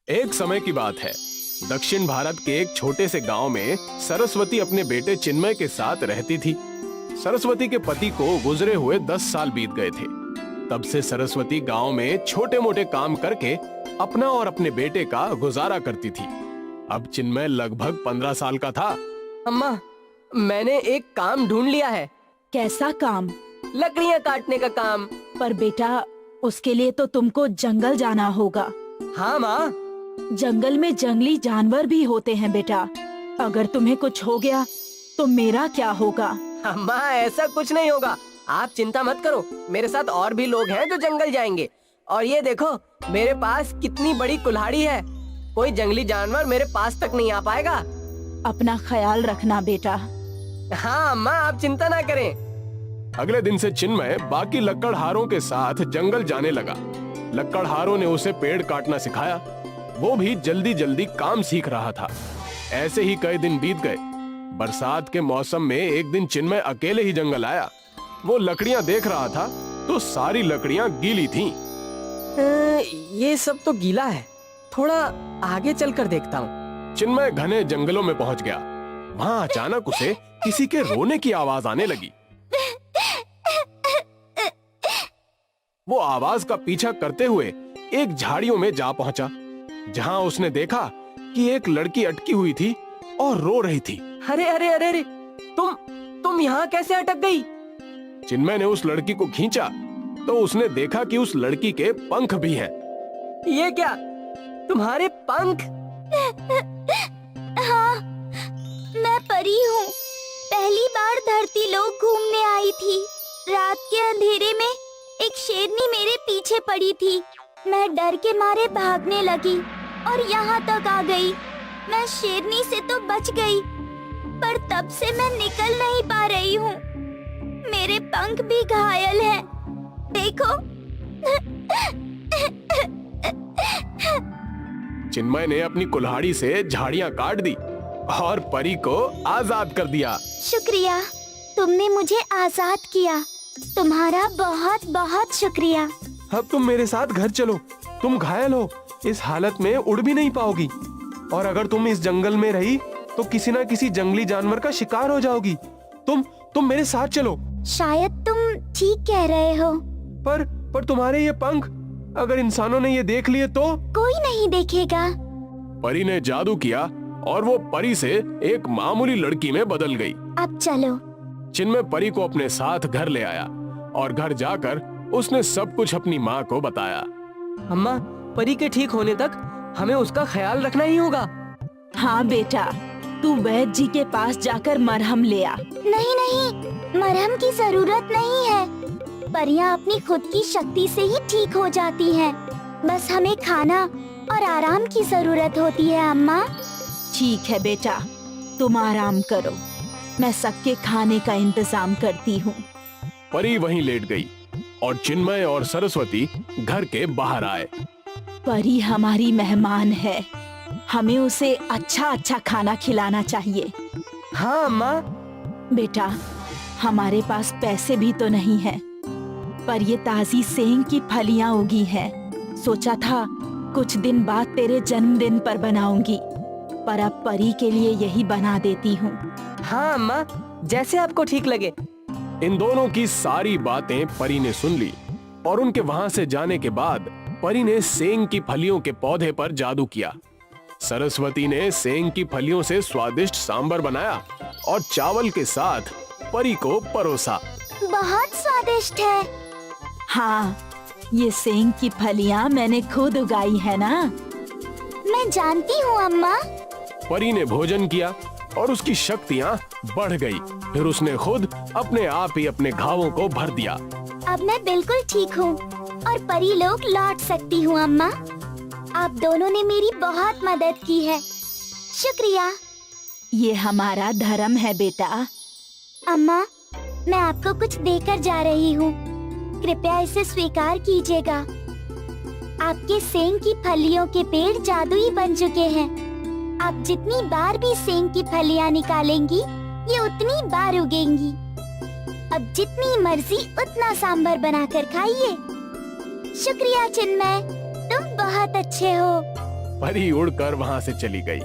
एक समय की बात है। दक्षिण भारत के एक छोटे से गांव में सरस्वती अपने बेटे चिन्मय के साथ रहती थी। सरस्वती के पति को गुजरे हुए 10 साल बीत गए थे। तब से सरस्वती गांव में छोटे मोटे काम करके अपना और अपने बेटे का गुजारा करती थी। अब चिन्मय लगभग 15 साल का था। अम्मा, मैंने एक काम ढूंढ लिया है। कैसा काम? लकड़ियाँ काटने का काम। पर बेटा, उसके लिए तो तुमको जंगल जाना होगा। हाँ माँ। जंगल में जंगली जानवर भी होते हैं बेटा। अगर तुम्हें कुछ हो गया तो मेरा क्या होगा? अम्मा, ऐसा कुछ नहीं होगा, आप चिंता मत करो। मेरे साथ और भी लोग हैं जो जंगल जाएंगे। और ये देखो, मेरे पास कितनी बड़ी कुल्हाड़ी है। कोई जंगली जानवर मेरे पास तक नहीं आ पाएगा। अपना ख्याल रखना बेटा। हाँ अम्मा, आप चिंता ना करें। अगले दिन से चिन्मय बाकी लकड़हारों के साथ जंगल जाने लगा। लकड़हारों ने उसे पेड़ काटना सिखाया। वो भी जल्दी जल्दी काम सीख रहा था। ऐसे ही कई दिन बीत गए। बरसात के मौसम में एक दिन चिन्मय अकेले ही जंगल आया। वो लकड़ियां देख रहा था तो सारी लकड़ियां गीली थीं। ये सब तो गीला है, थोड़ा आगे चलकर देखता हूँ। चिन्मय घने जंगलों में पहुंच गया। वहां अचानक उसे किसी के रोने की आवाज आने लगी। वो आवाज का पीछा करते हुए एक झाड़ियों में जा पहुंचा, जहां उसने देखा कि एक लड़की अटकी हुई थी और रो रही थी। अरे अरे अरे अरे, तुम यहाँ कैसे अटक गई? चिन्मय ने उस लड़की को खींचा तो उसने देखा कि उस लड़की के पंख भी हैं। ये क्या, तुम्हारे पंख? हाँ, मैं परी हूँ। पहली बार धरती लोक घूमने आई थी। रात के अंधेरे में एक शेरनी मेरे पीछे पड़ी थी। मैं डर के मारे भागने लगी और यहाँ तक आ गई। मैं शेरनी से तो बच गई, पर तब से मैं निकल नहीं पा रही हूँ। मेरे पंख भी घायल हैं। देखो। चिन्मय ने अपनी कुल्हाड़ी से झाड़ियां काट दी और परी को आजाद कर दिया। शुक्रिया, तुमने मुझे आजाद किया। तुम्हारा बहुत बहुत शुक्रिया। अब तुम मेरे साथ घर चलो। तुम घायल हो, इस हालत में उड़ भी नहीं पाओगी। और अगर तुम इस जंगल में रही तो किसी ना किसी जंगली जानवर का शिकार हो जाओगी। तुम मेरे साथ चलो। शायद तुम ठीक कह रहे हो। पर तुम्हारे ये पंख, अगर इंसानों ने ये देख लिए तो? कोई नहीं देखेगा। परी ने जादू किया और वो परी से एक मामूली लड़की में बदल गई। अब चलो। चिन्मय परी को अपने साथ घर ले आया और घर जाकर उसने सब कुछ अपनी माँ को बताया। अम्मा, परी के ठीक होने तक हमें उसका ख्याल रखना ही होगा। हाँ बेटा, तू वैद्य जी के पास जाकर मरहम ले आ। नहीं नहीं, मरहम की जरूरत नहीं है। परियां अपनी खुद की शक्ति से ही ठीक हो जाती हैं। बस हमें खाना और आराम की जरूरत होती है अम्मा। ठीक है बेटा, तुम आराम करो। मैं सबके खाने का इंतजाम करती हूँ। परी वहीं लेट गई और चिन्मय और सरस्वती घर के बाहर आए। परी हमारी मेहमान है, हमें उसे अच्छा अच्छा खाना खिलाना चाहिए। हाँ अम्मा। बेटा, हमारे पास पैसे भी तो नहीं है, पर ये ताजी सेंग की फलियां उगी हैं। सोचा था कुछ दिन बाद तेरे जन्मदिन पर बनाऊंगी, पर अब परी के लिए यही बना देती हूँ। हाँ अम्मा, जैसे आपको ठीक लगे। इन दोनों की सारी बातें परी ने सुन ली और उनके वहां से जाने के बाद परी ने सेंग की फलियों के पौधे पर जादू किया। सरस्वती ने सेंग की फलियों से स्वादिष्ट सांबर बनाया और चावल के साथ परी को परोसा। बहुत स्वादिष्ट है। हाँ, ये सेंग की फलियां मैंने खुद उगाई है ना। मैं जानती हूँ अम्मा। परी ने भोजन किया और उसकी शक्तियाँ बढ़ गई। फिर उसने खुद अपने आप ही अपने घावों को भर दिया। अब मैं बिल्कुल ठीक हूँ और परी लोग लौट सकती हूँ अम्मा। आप दोनों ने मेरी बहुत मदद की है। शुक्रिया। ये हमारा धर्म है बेटा। अम्मा, मैं आपको कुछ देकर जा रही हूँ। कृपया इसे स्वीकार कीजिएगा। आपके सेंग की फलियों के पेड़ जादुई बन चुके हैं। आप जितनी बार भी सेंग की फलियां निकालेंगी, ये उतनी बार उगेंगी। अब जितनी मर्जी उतना सांभर बनाकर खाइए। शुक्रिया चिन्मय, तुम बहुत अच्छे हो। परी उड़कर वहां से चली गई।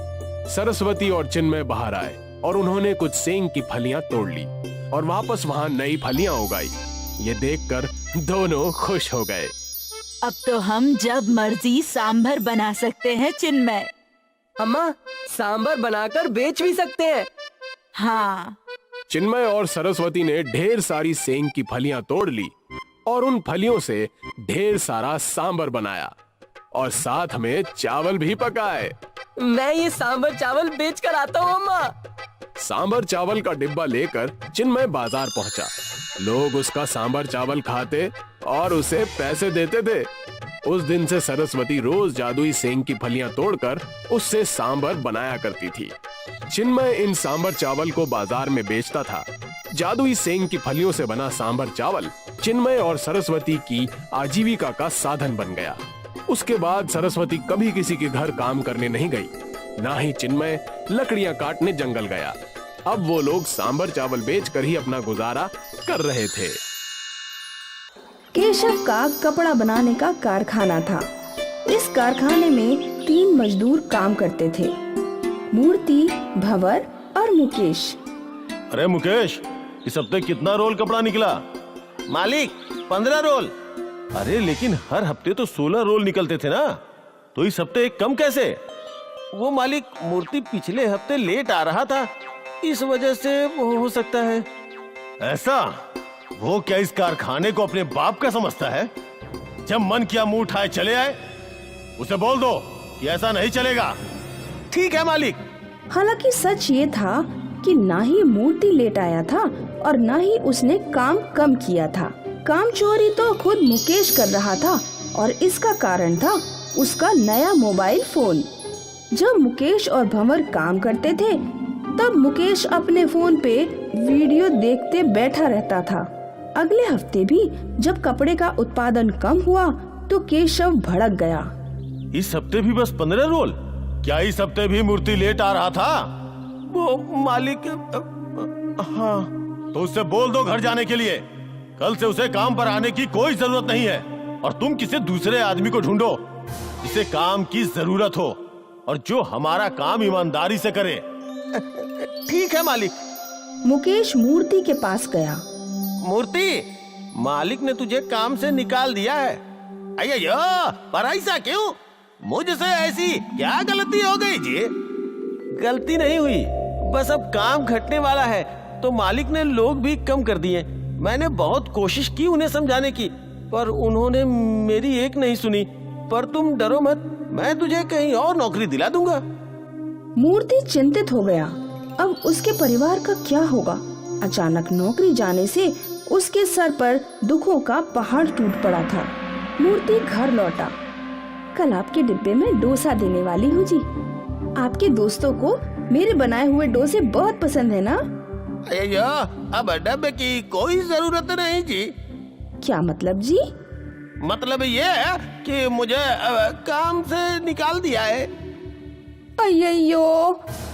सरस्वती और चिन्मय बाहर आए और उन्होंने कुछ सेंग की फलियां तोड़ ली और वापस वहां नई फलियां उगाई। ये देखकर दोनों खुश हो गए। अब तो हम जब मर्जी सांभर बना सकते हैं चिन्मय। अम्मा, सांबर बनाकर बेच भी सकते हैं। हाँ, चिन्मय और सरस्वती ने ढेर सारी सेंग की फलियां तोड़ ली और उन फलियों से ढेर सारा सांबर बनाया और साथ में चावल भी पकाए। मैं ये सांबर चावल बेच कर आता हूँ अम्मा। सांबर चावल का डिब्बा लेकर चिन्मय बाजार पहुंचा। लोग उसका सांबर चावल खाते और उसे पैसे देते थे। उस दिन से सरस्वती रोज जादुई सेंग की फलियां तोड़कर उससे सांबर बनाया करती थी। चिन्मय इन सांबर चावल को बाजार में बेचता था। जादुई सेंग की फलियों से बना सांबर चावल चिन्मय और सरस्वती की आजीविका का साधन बन गया। उसके बाद सरस्वती कभी किसी के घर काम करने नहीं गई, ना ही चिन्मय लकड़ियां काटने जंगल गया। अब वो लोग सांबर चावल बेचकर ही अपना गुजारा कर रहे थे। केशव का कपड़ा बनाने का कारखाना था। इस कारखाने में 3 मजदूर काम करते थे, मूर्ति, भंवर और मुकेश। अरे मुकेश, इस हफ्ते कितना रोल कपड़ा निकला? मालिक 15 रोल। अरे लेकिन हर हफ्ते तो 16 रोल निकलते थे ना, तो इस हफ्ते एक कम कैसे? वो मालिक, मूर्ति पिछले हफ्ते लेट आ रहा था, इस वजह से वो हो सकता है। ऐसा? वो क्या इस कारखाने को अपने बाप का समझता है? जब मन किया मुंह उठाए चले आए। उसे बोल दो कि ऐसा नहीं चलेगा। ठीक है मालिक। हालांकि सच ये था कि ना ही मूर्ति लेट आया था और ना ही उसने काम कम किया था। काम चोरी तो खुद मुकेश कर रहा था और इसका कारण था उसका नया मोबाइल फोन। जब मुकेश और भंवर काम करते थे तब मुकेश अपने फोन पे वीडियो देखते बैठा रहता था। अगले हफ्ते भी जब कपड़े का उत्पादन कम हुआ तो केशव भड़क गया। इस हफ्ते भी बस 15 रोल? क्या इस हफ्ते भी मूर्ति लेट आ रहा था? वो मालिक, हाँ, तो उससे बोल दो घर जाने के लिए। कल से उसे काम पर आने की कोई जरूरत नहीं है और तुम किसी दूसरे आदमी को ढूंढो जिसे काम की जरूरत हो और जो हमारा काम ईमानदारी से करे। ठीक है मालिक। मुकेश मूर्ति के पास गया। मूर्ति, मालिक ने तुझे काम से निकाल दिया है। अय्यो, पर ऐसा क्यों? मुझसे ऐसी क्या गलती हो गई जी? गलती नहीं हुई, बस अब काम घटने वाला है तो मालिक ने लोग भी कम कर दिए। मैंने बहुत कोशिश की उन्हें समझाने की, पर उन्होंने मेरी एक नहीं सुनी। पर तुम डरो मत, मैं तुझे कहीं और नौकरी दिला दूंगा। मूर्ति चिंतित हो गया। अब उसके परिवार का क्या होगा? अचानक नौकरी जाने से उसके सर पर दुखों का पहाड़ टूट पड़ा था। मूर्ति घर लौटा। कल आपके डिब्बे में डोसा देने वाली हूँ जी। आपके दोस्तों को मेरे बनाए हुए डोसे बहुत पसंद है ना? अय्यो, अब डब्बे की कोई जरूरत नहीं जी। क्या मतलब जी? मतलब ये है कि मुझे काम से निकाल दिया है। अय्यो,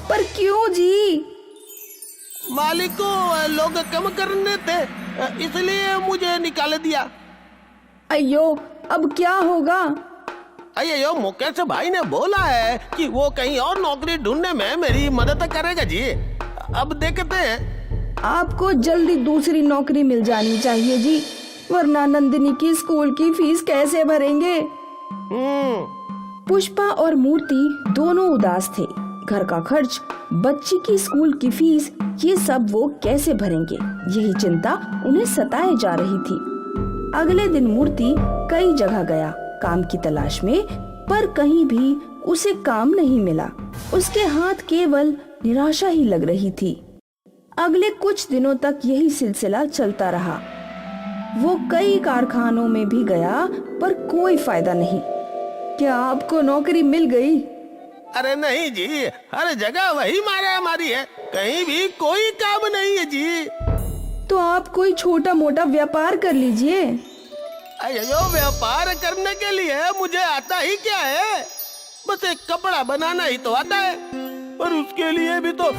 पर क्यों जी? मालिक को लोग कम करने थे, इसलिए मुझे निकाल दिया। अय्यो, अब क्या होगा? अय्यो, मुकेश भाई ने बोला है कि वो कहीं और नौकरी ढूंढने में मेरी मदद करेगा जी। अब देखते हैं। आपको जल्दी दूसरी नौकरी मिल जानी चाहिए जी, वरना नंदिनी की स्कूल की फीस कैसे भरेंगे? पुष्पा और मूर्ति दोनों उदास थे। घर का खर्च, बच्ची की स्कूल की फीस, ये सब वो कैसे भरेंगे, यही चिंता उन्हें सताए जा रही थी। अगले दिन मूर्ति कई जगह गया काम की तलाश में, पर कहीं भी उसे काम नहीं मिला। उसके हाथ केवल निराशा ही लग रही थी। अगले कुछ दिनों तक यही सिलसिला चलता रहा। वो कई कारखानों में भी गया पर कोई फायदा नहीं। क्या आपको नौकरी मिल गई? अरे नहीं जी, हर जगह वही मारामारी है, कहीं भी कोई काम नहीं है जी। तो आप कोई छोटा मोटा व्यापार कर लीजिए। अयो, व्यापार करने के लिए मुझे आता ही क्या है? बस एक कपड़ा बनाना ही तो आता है, पर उसके लिए भी तो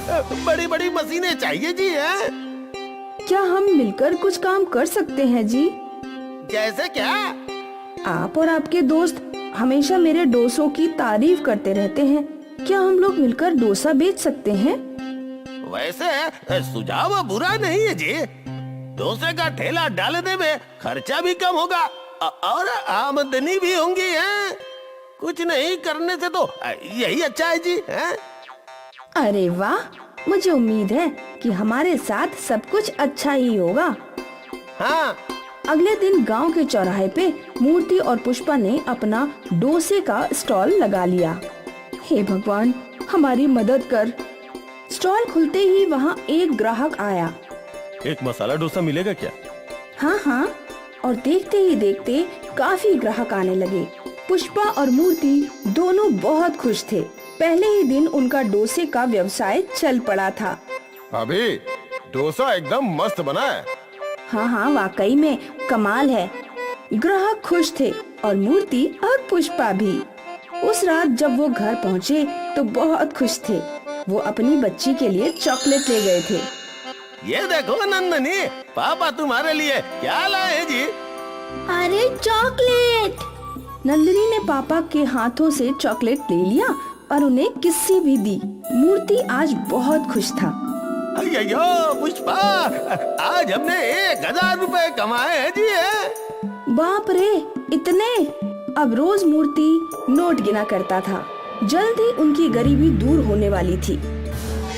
बड़ी बड़ी मशीनें चाहिए जी। है क्या हम मिलकर कुछ काम कर सकते हैं जी? जैसे क्या? आप और आपके दोस्त हमेशा मेरे डोसों की तारीफ करते रहते हैं। क्या हम लोग मिलकर डोसा बेच सकते हैं? वैसे सुझाव बुरा नहीं है जी। डोसे का ठेला डालने में खर्चा भी कम होगा और आमदनी भी होंगी है। कुछ नहीं करने से तो यही अच्छा है जी है? अरे वाह, मुझे उम्मीद है कि हमारे साथ सब कुछ अच्छा ही होगा। हाँ। अगले दिन गांव के चौराहे पे मूर्ति और पुष्पा ने अपना डोसे का स्टॉल लगा लिया। हे भगवान, हमारी मदद कर। स्टॉल खुलते ही वहाँ एक ग्राहक आया। एक मसाला डोसा मिलेगा क्या? हाँ हाँ, और देखते ही देखते काफी ग्राहक आने लगे। पुष्पा और मूर्ति दोनों बहुत खुश थे। पहले ही दिन उनका डोसे का व्यवसाय चल पड़ा था। अभी डोसा एकदम मस्त बना है। हाँ हाँ, वाकई में कमाल है। ग्राहक खुश थे और मूर्ति और पुष्पा भी। उस रात जब वो घर पहुँचे तो बहुत खुश थे। वो अपनी बच्ची के लिए चॉकलेट ले गए थे। ये देखो नंदनी, पापा तुम्हारे लिए क्या लाए हैं जी? अरे चॉकलेट! नंदिनी ने पापा के हाथों से चॉकलेट ले लिया और उन्हें किस्सी भी दी। मूर्ति आज बहुत खुश था। अयो पुष्पा, आज हमने 1000 रुपए कमाए हैं जी है? बाप रे, इतने! अब रोज मूर्ति नोट गिना करता था। जल्द ही उनकी गरीबी दूर होने वाली थी।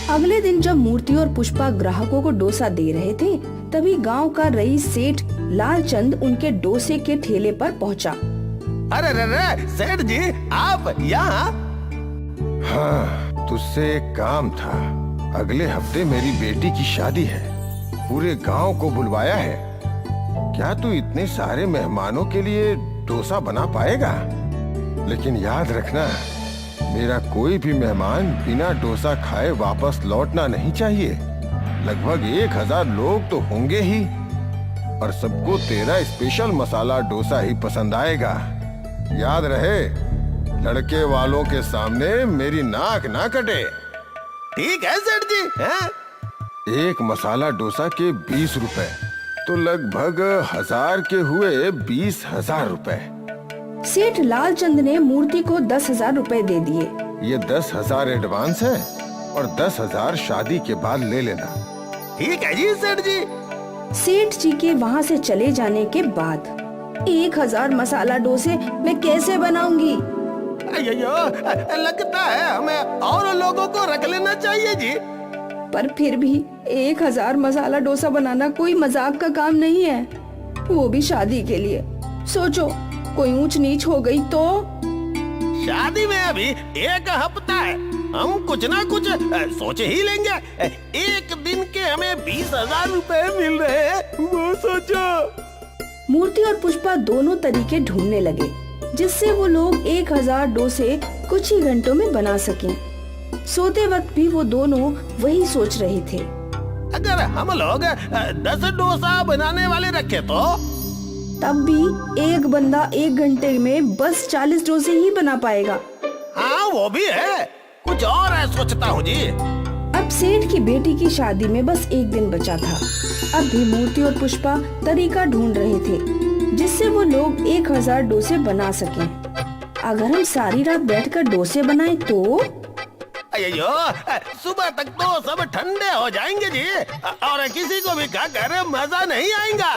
अगले दिन जब मूर्ति और पुष्पा ग्राहकों को डोसा दे रहे थे, तभी गांव का रईस सेठ लालचंद उनके डोसे के ठेले पर पहुंचा। अरे रे सेठ जी, आप यहाँ? हाँ, तुझसे एक काम था। अगले हफ्ते मेरी बेटी की शादी है। पूरे गांव को बुलवाया है। क्या तू इतने सारे मेहमानों के लिए डोसा बना पाएगा? लेकिन याद रखना, मेरा कोई भी मेहमान बिना डोसा खाए वापस लौटना नहीं चाहिए। लगभग 1000 लोग तो होंगे ही और सबको तेरा स्पेशल मसाला डोसा ही पसंद आएगा। याद रहे, लड़के वालों के सामने मेरी नाक ना कटे। ठीक है सेठ जी हैं? एक मसाला डोसा के 20 रुपए तो लगभग 1000 के हुए 20,000 रुपए। सेठ लालचंद ने मूर्ति को 10,000 रुपए दे दिए। ये 10,000 एडवांस है और 10,000 शादी के बाद ले लेना। ठीक है जी सेठ जी। सेठ जी के वहाँ से चले जाने के बाद 1000 मसाला डोसे मैं कैसे बनाऊंगी? अयो, लगता है हमें और लोगों को रख लेना चाहिए जी। पर फिर भी 1000 मसाला डोसा बनाना कोई मजाक का काम नहीं है, वो भी शादी के लिए। सोचो, कोई ऊंच नीच हो गई तो? शादी में अभी 1 हफ्ता है, हम कुछ ना कुछ सोच ही लेंगे। एक दिन के हमें 20,000 रुपए मिल रहे हैं, वो सोचो। मूर्ति और पुष्पा दोनों तरीके ढूंढने लगे जिससे वो लोग 1000 डोसे कुछ ही घंटों में बना सकें। सोते वक्त भी वो दोनों वही सोच रहे थे। अगर हम लोग 10 डोसा बनाने वाले रखे तो? तब भी एक बंदा 1 घंटे में बस 40 डोसे ही बना पाएगा। हाँ वो भी है, कुछ और है सोचता हूँ जी। अब सेठ की बेटी की शादी में बस 1 दिन बचा था। अब भी मूर्ति और पुष्पा तरीका ढूंढ रहे थे जिससे वो लोग 1000 डोसे बना सकें। अगर हम सारी रात बैठकर डोसे बनाएं तो? अयो, सुबह तक तो सब ठंडे हो जाएंगे जी और किसी को भी खाकर मजा नहीं आएगा।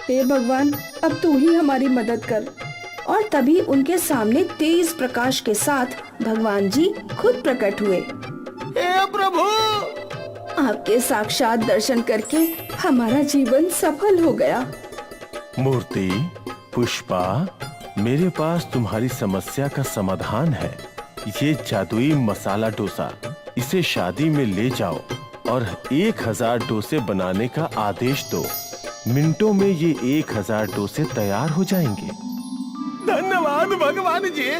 हे भगवान, अब तू ही हमारी मदद कर। और तभी उनके सामने तेज प्रकाश के साथ भगवान जी खुद प्रकट हुए। हे प्रभु, आपके साक्षात दर्शन करके हमारा जीवन सफल हो गया। मूर्ति, पुष्पा, मेरे पास तुम्हारी समस्या का समाधान है। ये जादुई मसाला डोसा, इसे शादी में ले जाओ और 1000 डोसे बनाने का आदेश दो। मिनटों में ये 1000 डोसे तैयार हो जाएंगे। धन्यवाद भगवान जी।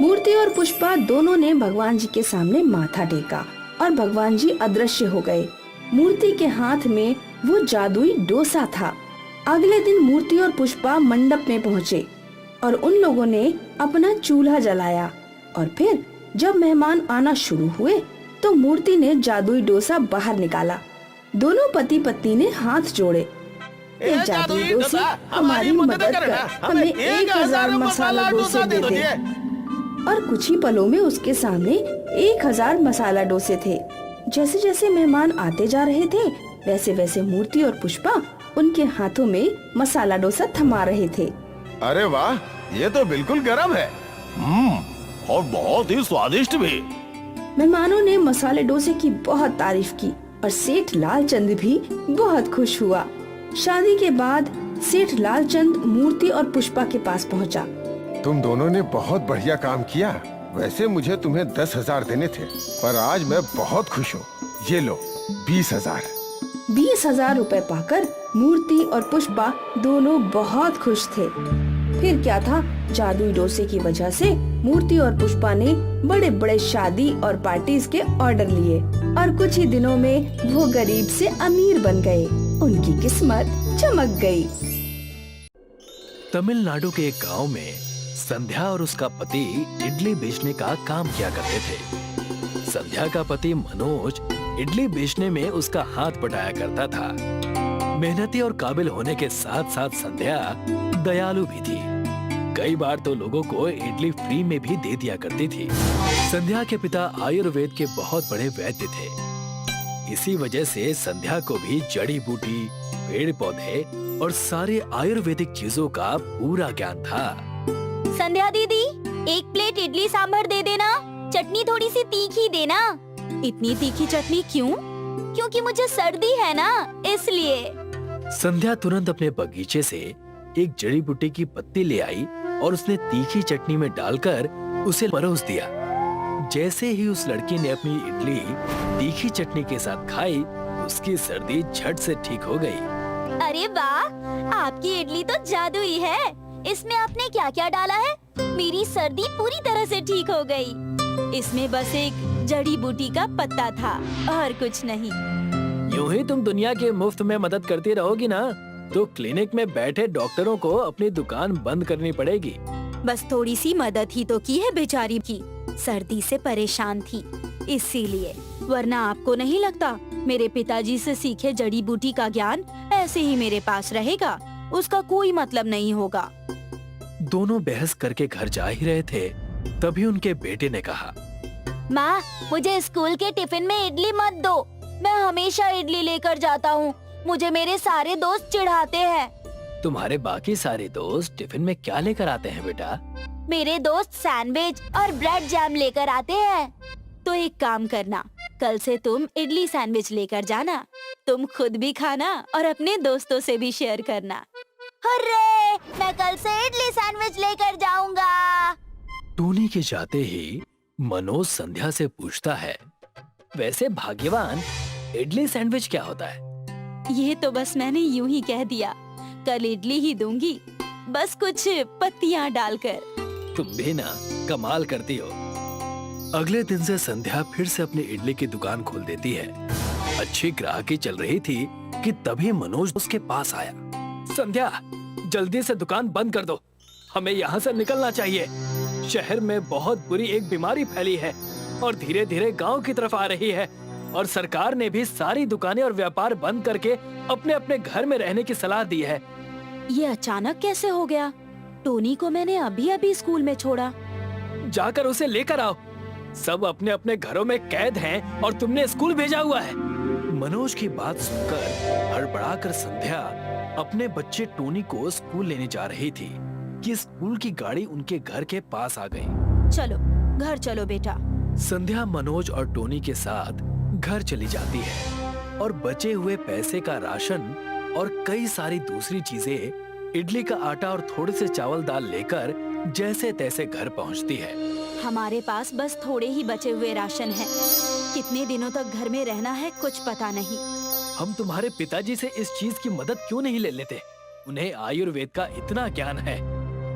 मूर्ति और पुष्पा दोनों ने भगवान जी के सामने माथा टेका और भगवान जी अदृश्य हो गए। मूर्ति के हाथ में वो जादुई डोसा था। अगले दिन मूर्ति और पुष्पा मंडप में पहुँचे और उन लोगों ने अपना चूल्हा जलाया। और फिर जब मेहमान आना शुरू हुए तो मूर्ति ने जादुई डोसा बाहर निकाला। दोनों पति पत्नी ने हाथ जोड़े। ये जादुई डोसे हमारी मदद कर हमें 1000 मसाला डोसे दे दे। और कुछ ही पलों में उसके सामने 1000 मसाला डोसे थे। जैसे जैसे मेहमान आते जा रहे थे वैसे वैसे मूर्ति और पुष्पा उनके हाथों में मसाला डोसा थमा रहे थे। अरे वाह, ये तो बिल्कुल गरम है। और बहुत ही स्वादिष्ट भी। मेहमानों ने मसाले डोसे की बहुत तारीफ की और सेठ लालचंद भी बहुत खुश हुआ। शादी के बाद सेठ लालचंद मूर्ति और पुष्पा के पास पहुंचा। तुम दोनों ने बहुत बढ़िया काम किया। वैसे मुझे तुम्हें 10,000 देने थे, पर आज मैं बहुत खुश हूँ। ये लो 20,000। 20,000 रुपए पाकर मूर्ति और पुष्पा दोनों बहुत खुश थे। फिर क्या था, जादुई डोसे की वजह से मूर्ति और पुष्पा ने बड़े बड़े शादी और पार्टीज के ऑर्डर लिए और कुछ ही दिनों में वो गरीब से अमीर बन गए। उनकी किस्मत चमक गई। तमिलनाडु के एक गांव में संध्या और उसका पति इडली बेचने का काम किया करते थे। संध्या का पति मनोज इडली बेचने में उसका हाथ बटाया करता था। मेहनती और काबिल होने के साथ साथ संध्या दयालु भी थी। कई बार तो लोगों को इडली फ्री में भी दे दिया करती थी। संध्या के पिता आयुर्वेद के बहुत बड़े वैद्य थे। इसी वजह से संध्या को भी जड़ी बूटी, पेड़ पौधे और सारे आयुर्वेदिक चीजों का पूरा ज्ञान था। संध्या दीदी, एक प्लेट इडली सांभर दे देना, चटनी थोड़ी सी तीखी देना। इतनी तीखी चटनी क्यों? क्योंकि मुझे सर्दी है ना, इसलिए। संध्या तुरंत अपने बगीचे से एक जड़ी बूटी की पत्ती ले आई और उसने तीखी चटनी में डालकर उसे परोस दिया। जैसे ही उस लड़की ने अपनी इडली तीखी चटनी के साथ खाई, उसकी सर्दी झट से ठीक हो गई। अरे वाह, आपकी इडली तो जादुई है। इसमें आपने क्या क्या डाला है? मेरी सर्दी पूरी तरह से ठीक हो गई। इसमें बस एक जड़ी बूटी का पत्ता था और कुछ नहीं। यूं ही तुम दुनिया के मुफ्त में मदद करती रहोगी ना, तो क्लिनिक में बैठे डॉक्टरों को अपनी दुकान बंद करनी पड़ेगी। बस थोड़ी सी मदद ही तो की है बेचारी की। सर्दी से परेशान थी इसीलिए, वरना आपको नहीं लगता मेरे पिताजी से सीखे जड़ी बूटी का ज्ञान ऐसे ही मेरे पास रहेगा? उसका कोई मतलब नहीं होगा। दोनों बहस करके घर जा ही रहे थे, तभी उनके बेटे ने कहा, माँ, मुझे स्कूल के टिफिन में इडली मत दो। मैं हमेशा इडली लेकर जाता हूँ। मुझे मेरे सारे दोस्त चिढ़ाते हैं। तुम्हारे बाकी सारे दोस्त टिफिन में क्या लेकर आते हैं बेटा? मेरे दोस्त सैंडविच और ब्रेड जैम लेकर आते हैं। तो एक काम करना, कल से तुम इडली सैंडविच लेकर जाना। तुम खुद भी खाना और अपने दोस्तों से भी शेयर करना। हुर्रे! मैं कल से इडली सैंडविच लेकर जाऊंगा। टोनी के जाते ही मनोज संध्या से पूछता है, वैसे भाग्यवान, इडली सैंडविच क्या होता है? ये तो बस मैंने यूं ही कह दिया। कल इडली ही दूंगी, बस कुछ पत्तियां डालकर। तुम भी ना कमाल करती हो। अगले दिन से संध्या फिर से अपनी इडली की दुकान खोल देती है। अच्छी ग्राहकी चल रही थी कि तभी मनोज उसके पास आया। संध्या, जल्दी से दुकान बंद कर दो, हमें यहाँ से निकलना चाहिए। शहर में बहुत बुरी एक बीमारी फैली है और धीरे धीरे गांव की तरफ आ रही है, और सरकार ने भी सारी दुकानें और व्यापार बंद करके अपने अपने घर में रहने की सलाह दी है। ये अचानक कैसे हो गया? टोनी को मैंने अभी अभी स्कूल में छोड़ा। जाकर उसे लेकर आओ। सब अपने अपने घरों में कैद हैं और तुमने स्कूल भेजा हुआ है। मनोज की बात सुनकर हड़बड़ाकर संध्या अपने बच्चे टोनी को स्कूल लेने जा रही थी कि स्कूल की गाड़ी उनके घर के पास आ गई। चलो घर चलो बेटा। संध्या मनोज और टोनी के साथ घर चली जाती है और बचे हुए पैसे का राशन और कई सारी दूसरी चीजें, इडली का आटा और थोड़े से चावल दाल लेकर जैसे तैसे घर पहुंचती है। हमारे पास बस थोड़े ही बचे हुए राशन है। कितने दिनों तक घर में रहना है कुछ पता नहीं। हम तुम्हारे पिताजी से इस चीज की मदद क्यों नहीं ले लेते? उन्हें आयुर्वेद का इतना ज्ञान है,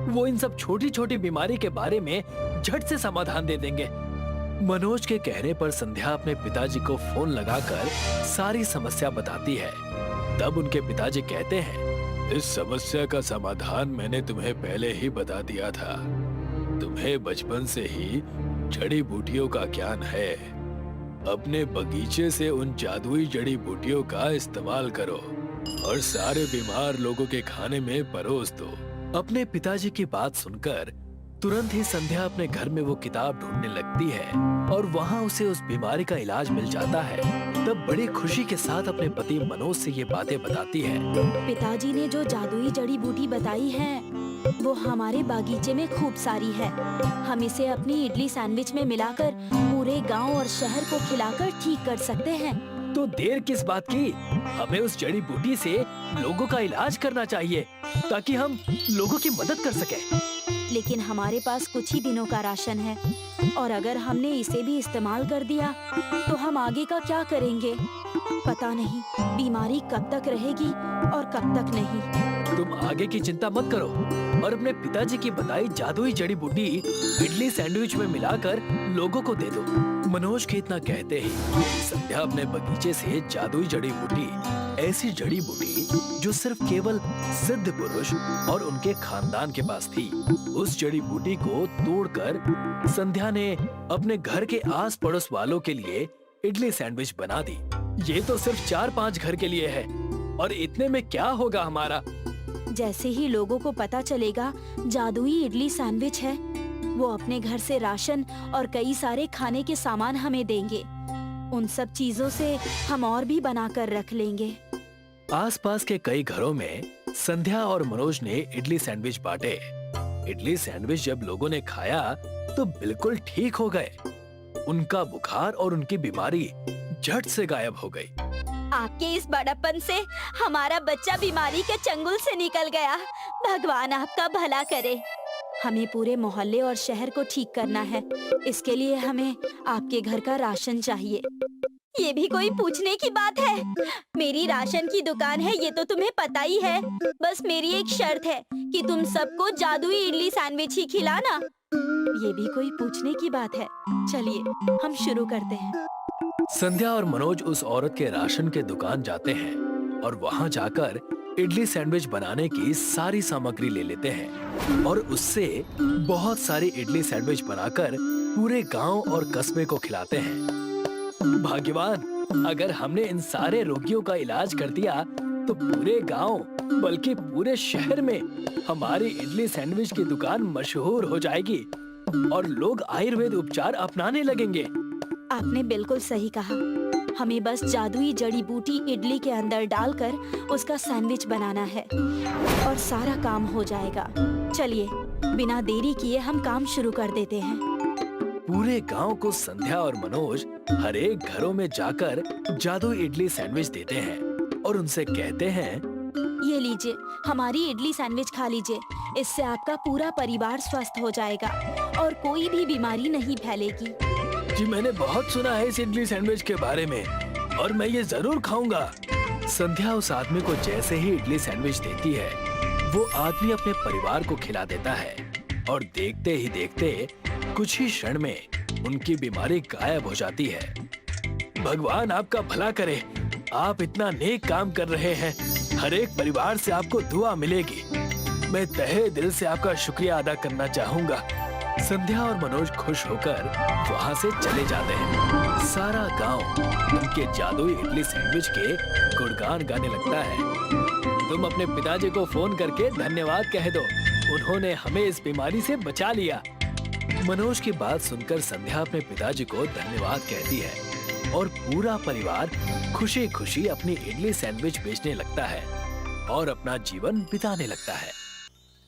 वो इन सब छोटी छोटी बीमारी के बारे में झट से समाधान दे देंगे। मनोज के कहने पर संध्या अपने पिताजी को फोन लगाकर सारी समस्या बताती है। तब उनके पिताजी कहते हैं, इस समस्या का समाधान मैंने तुम्हें पहले ही बता दिया था। तुम्हें बचपन से ही जड़ी बूटियों का ज्ञान है। अपने बगीचे से उन जादुई जड़ी बूटियों का इस्तेमाल करो और सारे बीमार लोगों के खाने में परोस दो। अपने पिताजी की बात सुनकर तुरंत ही संध्या अपने घर में वो किताब ढूंढने लगती है और वहाँ उसे उस बीमारी का इलाज मिल जाता है। तब बड़ी खुशी के साथ अपने पति मनोज से ये बातें बताती है। पिताजी ने जो जादुई जड़ी बूटी बताई है वो हमारे बागीचे में खूब सारी है। हम इसे अपनी इडली सैंडविच में मिलाकर पूरे गांव और शहर को खिलाकर ठीक कर सकते हैं। तो देर किस बात की, हमें उस जड़ी बूटी से लोगों का इलाज करना चाहिए ताकि हम लोगों की मदद कर सकें। लेकिन हमारे पास कुछ ही दिनों का राशन है और अगर हमने इसे भी इस्तेमाल कर दिया तो हम आगे का क्या करेंगे? पता नहीं बीमारी कब तक रहेगी और कब तक नहीं। तुम आगे की चिंता मत करो और अपने पिताजी की बताई जादुई जड़ी बूटी इडली सैंडविच में मिलाकर लोगों को दे दो। मनोज के इतना कहते ही संध्या अपने बगीचे से जादुई जड़ी बूटी, ऐसी जड़ी बूटी जो सिर्फ केवल सिद्ध पुरुष और उनके खानदान के पास थी, उस जड़ी बूटी को तोड़कर संध्या ने अपने घर के आस पड़ोस वालों के लिए इडली सैंडविच बना दी। ये तो सिर्फ 4-5 घर के लिए है और इतने में क्या होगा हमारा। जैसे ही लोगों को पता चलेगा जादुई इडली सैंडविच है, वो अपने घर से राशन और कई सारे खाने के सामान हमें देंगे। उन सब चीजों से हम और भी बनाकर रख लेंगे। आसपास के कई घरों में संध्या और मनोज ने इडली सैंडविच बांटे। इडली सैंडविच जब लोगों ने खाया तो बिल्कुल ठीक हो गए। उनका बुखार और उनकी बीमारी झट से गायब हो गई। आपके इस बड़प्पन से हमारा बच्चा बीमारी के चंगुल से निकल गया। भगवान आपका भला करे। हमें पूरे मोहल्ले और शहर को ठीक करना है। इसके लिए हमें आपके घर का राशन चाहिए। ये भी कोई पूछने की बात है? मेरी राशन की दुकान है, ये तो तुम्हें पता ही है। बस मेरी एक शर्त है कि तुम सबको जादुई इडली सैंडविच ही खिलाना। ये भी कोई पूछने की बात है? चलिए हम शुरू करते हैं। संध्या और मनोज उस औरत के राशन के दुकान जाते हैं और वहां जाकर इडली सैंडविच बनाने की सारी सामग्री ले लेते हैं और उससे बहुत सारी इडली सैंडविच बनाकर पूरे गांव और कस्बे को खिलाते हैं। भाग्यवान, अगर हमने इन सारे रोगियों का इलाज कर दिया तो पूरे गांव बल्कि पूरे शहर में हमारी इडली सैंडविच की दुकान मशहूर हो जाएगी और लोग आयुर्वेद उपचार अपनाने लगेंगे। आपने बिल्कुल सही कहा। हमें बस जादुई जड़ी बूटी इडली के अंदर डालकर उसका सैंडविच बनाना है और सारा काम हो जाएगा। चलिए बिना देरी किए हम काम शुरू कर देते हैं। पूरे गांव को संध्या और मनोज हर एक घरों में जाकर जादुई इडली सैंडविच देते हैं और उनसे कहते हैं, ये लीजिए, हमारी इडली सैंडविच खा लीजिए। इससे आपका पूरा परिवार स्वस्थ हो जाएगा और कोई भी बीमारी नहीं फैलेगी। जी मैंने बहुत सुना है इस इडली सैंडविच के बारे में और मैं ये जरूर खाऊंगा। संध्या उस आदमी को जैसे ही इडली सैंडविच देती है, वो आदमी अपने परिवार को खिला देता है और देखते ही देखते कुछ ही क्षण में उनकी बीमारी गायब हो जाती है। भगवान आपका भला करे, आप इतना नेक काम कर रहे हैं। हर एक परिवार से आपको दुआ मिलेगी। मैं तहे दिल से आपका शुक्रिया अदा करना चाहूंगा। संध्या और मनोज खुश होकर वहाँ से चले जाते हैं। सारा गांव उनके जादुई इडली सैंडविच के गुणगान गाने लगता है। तुम अपने पिताजी को फोन करके धन्यवाद कह दो, उन्होंने हमें इस बीमारी से बचा लिया। मनोज की बात सुनकर संध्या अपने पिताजी को धन्यवाद कहती है और पूरा परिवार खुशी खुशी अपनी इडली सैंडविच बेचने लगता है और अपना जीवन बिताने लगता है।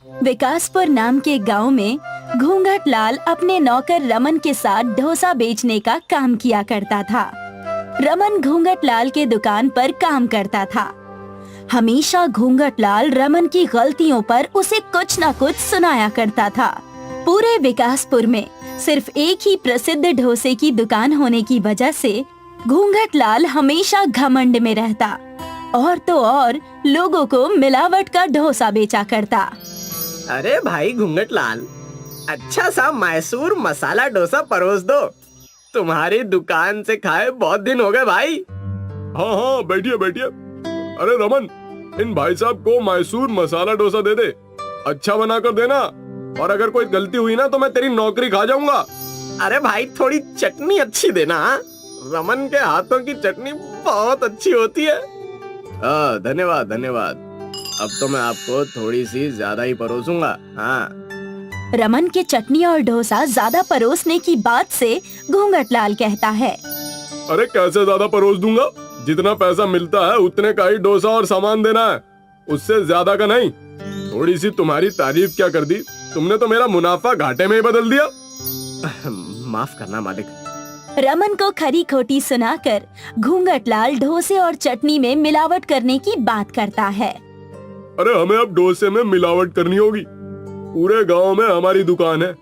विकासपुर नाम के गांव में घूंघट लाल अपने नौकर रमन के साथ डोसा बेचने का काम किया करता था। रमन घूंघट लाल के दुकान पर काम करता था। हमेशा घूंघट लाल रमन की गलतियों पर उसे कुछ न कुछ सुनाया करता था। पूरे विकासपुर में सिर्फ एक ही प्रसिद्ध डोसे की दुकान होने की वजह से घूंघट लाल हमेशा घमंड में रहता और तो और लोगों को मिलावट का डोसा बेचा करता। अरे भाई घूंघट लाल, अच्छा सा मैसूर मसाला डोसा परोस दो। तुम्हारी दुकान से खाए बहुत दिन हो गए भाई। हाँ हाँ, बैठिए बैठिए। अरे रमन, इन भाई साहब को मैसूर मसाला डोसा दे दे, अच्छा बना कर देना, और अगर कोई गलती हुई ना तो मैं तेरी नौकरी खा जाऊंगा। अरे भाई थोड़ी चटनी अच्छी देना। रमन के हाथों की चटनी बहुत अच्छी होती है। धन्यवाद धन्यवाद। अब तो मैं आपको थोड़ी सी ज्यादा ही परोसूंगा। हाँ। रमन के चटनी और डोसा ज्यादा परोसने की बात से घूंघटलाल कहता है, अरे कैसे ज्यादा परोस दूंगा? जितना पैसा मिलता है उतने का ही डोसा और सामान देना है, उससे ज्यादा का नहीं। थोड़ी सी तुम्हारी तारीफ क्या कर दी, तुमने तो मेरा मुनाफा घाटे में ही बदल दिया। माफ करना मालिक। रमन को खरी खोटी सुनाकर घूंघटलाल डोसे और चटनी में मिलावट करने की बात करता है। अरे हमें अब डोसे में मिलावट करनी होगी। पूरे गांव में हमारी दुकान है,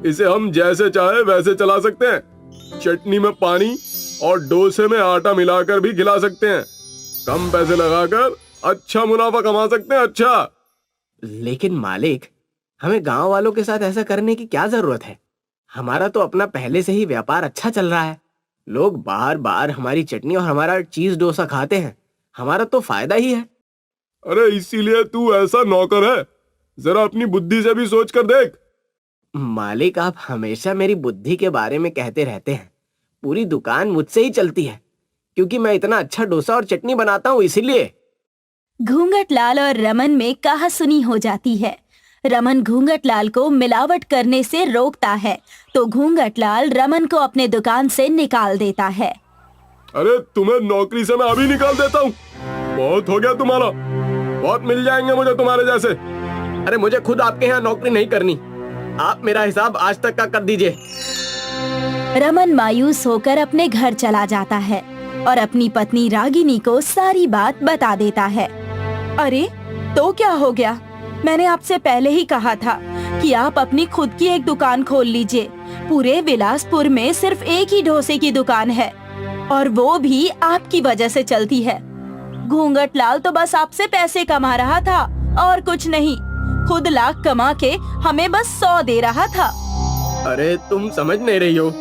इसे हम जैसे चाहे वैसे चला सकते हैं। चटनी में पानी और डोसे में आटा मिलाकर भी खिला सकते हैं। कम पैसे लगाकर अच्छा मुनाफा कमा सकते हैं। अच्छा, लेकिन मालिक, हमें गांव वालों के साथ ऐसा करने की क्या जरूरत है? हमारा तो अपना पहले से ही व्यापार अच्छा चल रहा है। लोग बार बार हमारी चटनी और हमारा चीज डोसा खाते हैं, हमारा तो फायदा ही है। अरे इसीलिए तू ऐसा नौकर है? जरा अपनी बुद्धि से भी सोच कर देख। मालिक, आप हमेशा मेरी बुद्धि के बारे में कहते रहते हैं। पूरी दुकान मुझसे ही चलती है, क्योंकि मैं इतना अच्छा डोसा और चटनी बनाता हूँ, इसीलिए। घूंघटलाल और रमन में कहासुनी हो जाती है। रमन घूंघटलाल को मिलावट करने से रोकता है, तो घूंघटलाल रमन को अपने दुकान से निकाल देता है। अरे तुम्हें नौकरी से मैं अभी निकाल देता हूँ। बहुत हो गया तुम्हारा, बहुत मिल जाएंगे मुझे तुम्हारे जैसे। अरे मुझे खुद आपके यहाँ नौकरी नहीं करनी, आप मेरा हिसाब आज तक का कर दीजिए। रमन मायूस होकर अपने घर चला जाता है और अपनी पत्नी रागिनी को सारी बात बता देता है। अरे तो क्या हो गया? मैंने आपसे पहले ही कहा था कि आप अपनी खुद की एक दुकान खोल लीजिए। पूरे विलासपुर में सिर्फ एक ही डोसे की दुकान है, और वो भी आपकी वजह से चलती है। घूंघटलाल तो बस आपसे पैसे कमा रहा था और कुछ नहीं। खुद लाख कमा के हमें बस 100 दे रहा था। अरे तुम समझ नहीं रही हो,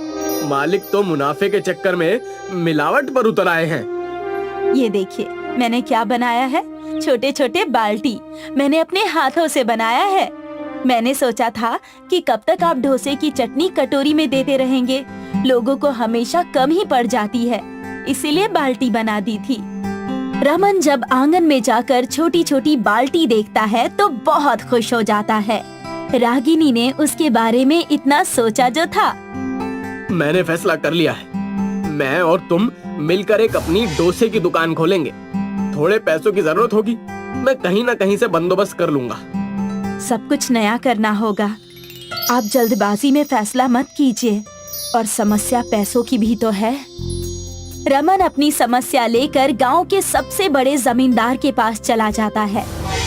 मालिक तो मुनाफे के चक्कर में मिलावट पर उतर आए हैं। ये देखिए मैंने क्या बनाया है, छोटे छोटे बाल्टी मैंने अपने हाथों से बनाया है। मैंने सोचा था कि कब तक आप डोसे की चटनी कटोरी में देते रहेंगे, लोगों को हमेशा कम ही पड़ जाती है, इसीलिए बाल्टी बना दी थी। रमन जब आंगन में जाकर छोटी छोटी बाल्टी देखता है तो बहुत खुश हो जाता है। रागिनी ने उसके बारे में इतना सोचा जो था। मैंने फैसला कर लिया है, मैं और तुम मिलकर एक अपनी डोसे की दुकान खोलेंगे। थोड़े पैसों की जरूरत होगी, मैं कहीं ना कहीं से बंदोबस्त कर लूंगा। सब कुछ नया करना होगा, आप जल्दबाजी में फैसला मत कीजिए, और समस्या पैसों की भी तो है। रमन अपनी समस्या लेकर गांव के सबसे बड़े जमींदार के पास चला जाता है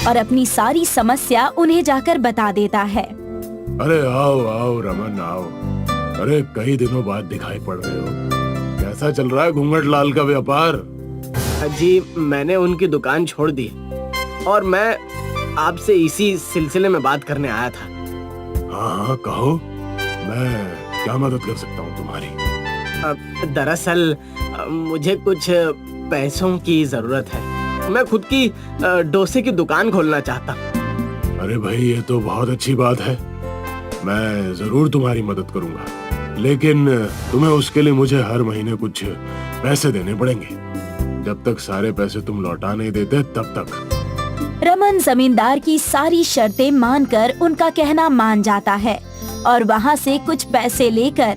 और अपनी सारी समस्या उन्हें जाकर बता देता है। अरे आओ आओ रमन आओ। अरे कई दिनों बाद दिखाई पड़ रहे हो। कैसा चल रहा है घूंघटलाल का व्यापार? जी मैंने उनकी दुकान छोड़ दी और मैं आपसे इसी सिलसिले में बात करने आया था। हाँ कहो, मैं क्या मदद कर सकता हूँ तुम्हारी? दरअसल मुझे कुछ पैसों की जरूरत है, मैं खुद की डोसे की दुकान खोलना चाहता हूँ। अरे भाई ये तो बहुत अच्छी बात है, मैं जरूर तुम्हारी मदद करूंगा, लेकिन तुम्हें उसके लिए मुझे हर महीने कुछ पैसे देने पड़ेंगे। जब तक सारे पैसे तुम लौटा नहीं देते तब तक। रमन जमींदार की सारी शर्तें मानकर उनका कहना मान जाता है और वहाँ से कुछ पैसे लेकर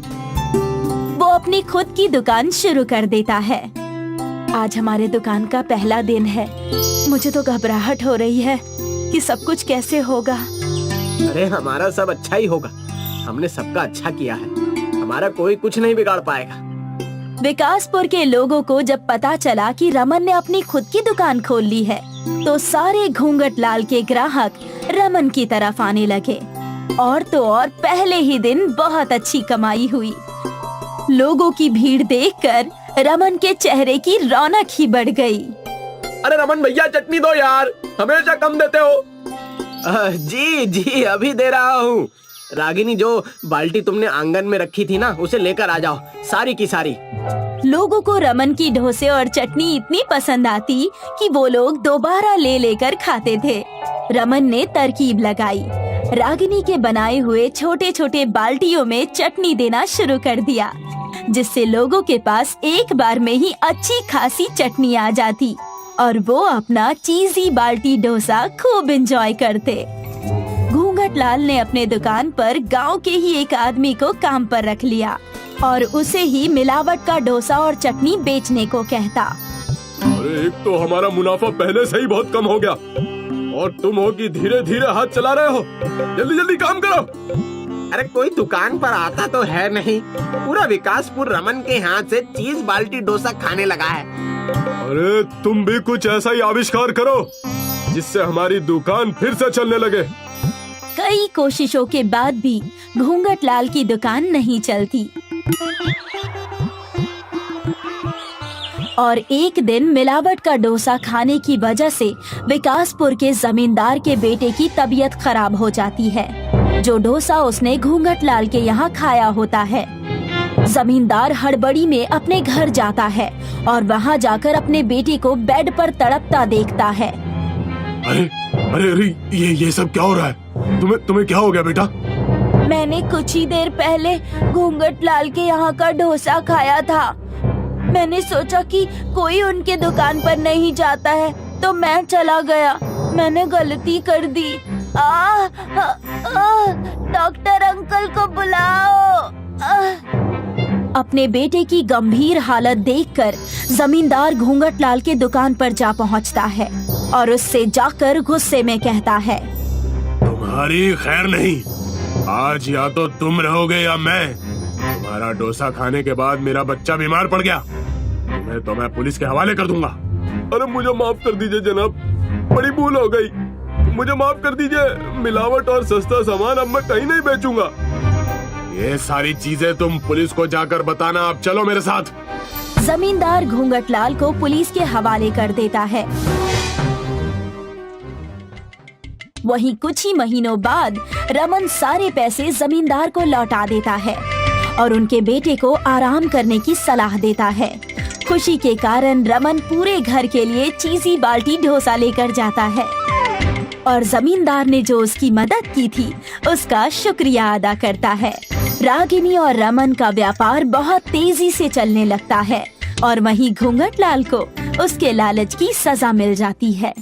वो अपनी खुद की दुकान शुरू कर देता है। आज हमारे दुकान का पहला दिन है, मुझे तो घबराहट हो रही है कि सब कुछ कैसे होगा। अरे हमारा सब अच्छा ही होगा, हमने सबका अच्छा किया है, हमारा कोई कुछ नहीं बिगाड़ पाएगा। विकासपुर के लोगों को जब पता चला कि रमन ने अपनी खुद की दुकान खोल ली है, तो सारे घूंघटलाल के ग्राहक रमन की तरफ आने लगे, और तो और पहले ही दिन बहुत अच्छी कमाई हुई। लोगों की भीड़ देखकर रमन के चेहरे की रौनक ही बढ़ गई। अरे रमन भैया चटनी दो यार, हमेशा कम देते हो। जी जी अभी दे रहा हूँ। रागिनी जो बाल्टी तुमने आंगन में रखी थी ना, उसे लेकर आ जाओ, सारी की सारी। लोगों को रमन की डोसे और चटनी इतनी पसंद आती कि वो लोग दोबारा ले लेकर खाते थे। रमन ने तरकीब लगाई, रागिनी के बनाए हुए छोटे छोटे बाल्टियों में चटनी देना शुरू कर दिया, जिससे लोगों के पास एक बार में ही अच्छी खासी चटनी आ जाती और वो अपना चीजी बाल्टी डोसा खूब एंजॉय करते। घूंघट लाल ने अपने दुकान पर गांव के ही एक आदमी को काम पर रख लिया और उसे ही मिलावट का डोसा और चटनी बेचने को कहता। अरे एक तो हमारा मुनाफा पहले से ही बहुत कम हो गया और तुम हो कि धीरे धीरे हाथ चला रहे हो। जल्दी जल्दी काम करो। अरे कोई दुकान पर आता तो है नहीं, पूरा विकासपुर रमन के हाथ से चीज बाल्टी डोसा खाने लगा है। अरे तुम भी कुछ ऐसा ही आविष्कार करो जिससे हमारी दुकान फिर से चलने लगे। कई कोशिशों के बाद भी घूंघट लाल की दुकान नहीं चलती और एक दिन मिलावट का डोसा खाने की वजह से विकासपुर के जमींदार के बेटे की तबीयत खराब हो जाती है। जो डोसा उसने घूंघट लाल के यहाँ खाया होता है। जमींदार हड़बड़ी में अपने घर जाता है और वहाँ जाकर अपने बेटे को बेड पर तड़पता देखता है। अरे अरे अरे ये सब क्या हो रहा है? तुम्हें क्या हो गया बेटा? मैंने कुछ ही देर पहले घूंघट लाल के यहाँ का डोसा खाया था। मैंने सोचा कि कोई उनके दुकान पर नहीं जाता है तो मैं चला गया। मैंने गलती कर दी। डॉक्टर अंकल को बुलाओ। अपने बेटे की गंभीर हालत देखकर जमींदार घूंघट लाल के दुकान पर जा पहुंचता है और उससे जाकर गुस्से में कहता है, तुम्हारी खैर नहीं, आज या तो तुम रहोगे या मैं। तुम्हारा डोसा खाने के बाद मेरा बच्चा बीमार पड़ गया, तुम्हें तो मैं पुलिस के हवाले कर दूंगा। अरे मुझे माफ कर दीजिए जनाब, बड़ी भूल हो गई, मुझे माफ कर दीजिए। मिलावट और सस्ता सामान अब मैं कहीं नहीं बेचूंगा। ये सारी चीजें तुम पुलिस को जाकर बताना। अब चलो मेरे साथ। जमींदार घूंघट लाल को पुलिस के हवाले कर देता है। वहीं कुछ ही महीनों बाद रमन सारे पैसे जमींदार को लौटा देता है और उनके बेटे को आराम करने की सलाह देता है। खुशी के कारण रमन पूरे घर के लिए चीजी बाल्टी डोसा लेकर जाता है और जमींदार ने जो उसकी मदद की थी उसका शुक्रिया अदा करता है। रागिनी और रमन का व्यापार बहुत तेजी से चलने लगता है और वहीं घूंघट लाल को उसके लालच की सजा मिल जाती है।